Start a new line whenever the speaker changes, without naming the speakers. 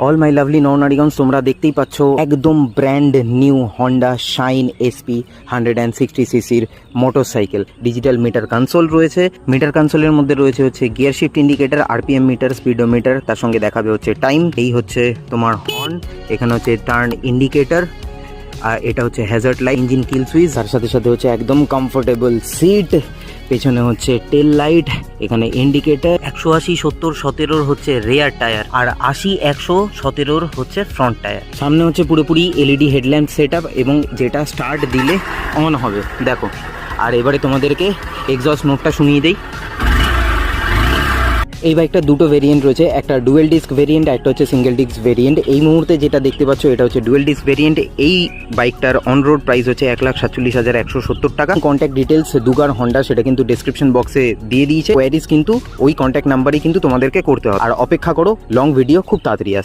All my lovely নরনারীগঞ্জ, তোমরা দেখতেই পাচ্ছ একদম brand new Honda shine SP 160 সিসির মোটরসাইকেল। ডিজিটাল মিটার কনসোল রয়েছে। মিটার কনসোলের মধ্যে রয়েছে হচ্ছে gear shift indicator, RPM meter, speedometer, তার সঙ্গে দেখাবে হচ্ছে টাইম। এই হচ্ছে তোমার হর্ন, এখানে হচ্ছে টার্ন ইন্ডিকেটর, আর এটা হচ্ছে হ্যাজার্ড লাইট, ইঞ্জিন কিল সুইচ, তার সাথে সাথে হচ্ছে একদম কমফোর্টেবল সিট, পেছনে হচ্ছে টেল লাইট, এখানে ইন্ডিকেটর। 180, 70, 17 হচ্ছে রেয়ার টায়ার, আর 80, 100, 17 হচ্ছে ফ্রন্ট টায়ার। সামনে হচ্ছে পুরোপুরি এলইডি হেডল্যাম্প সেট আপ, এবং যেটা স্টার্ট দিলে অন হবে, দেখো। আর এবারে তোমাদেরকে এক্সস্ট নোটটা শুনিয়ে দেই। এই বাইকটা দুটো ভেরিয়েন্ট রয়েছে, একটা ডুয়েল ডিস্ক ভেরিয়েন্ট, একটা হচ্ছে সিঙ্গেল ডিস্ক ভেরিয়েন্ট। এই মুহূর্তে যেটা দেখতে পাচ্ছ এটা হচ্ছে ডুয়েল ডিস্ক ভেরিয়েন্ট। এই বাইকটার অন রোড প্রাইস হচ্ছে 1,47,170 টাকা। কন্ট্যাক্ট ডিটেলস দুগার হন্ডা সেটা কিন্তু ডেসক্রিপশন বক্সে দিয়ে দিয়েছে। কোয়ারিজ কিন্তু ওই কন্ট্যাক্ট নাম্বারই কিন্তু তোমাদেরকে করতে হবে। আর অপেক্ষা করো, লং ভিডিও খুব তাড়াতাড়ি আসছে।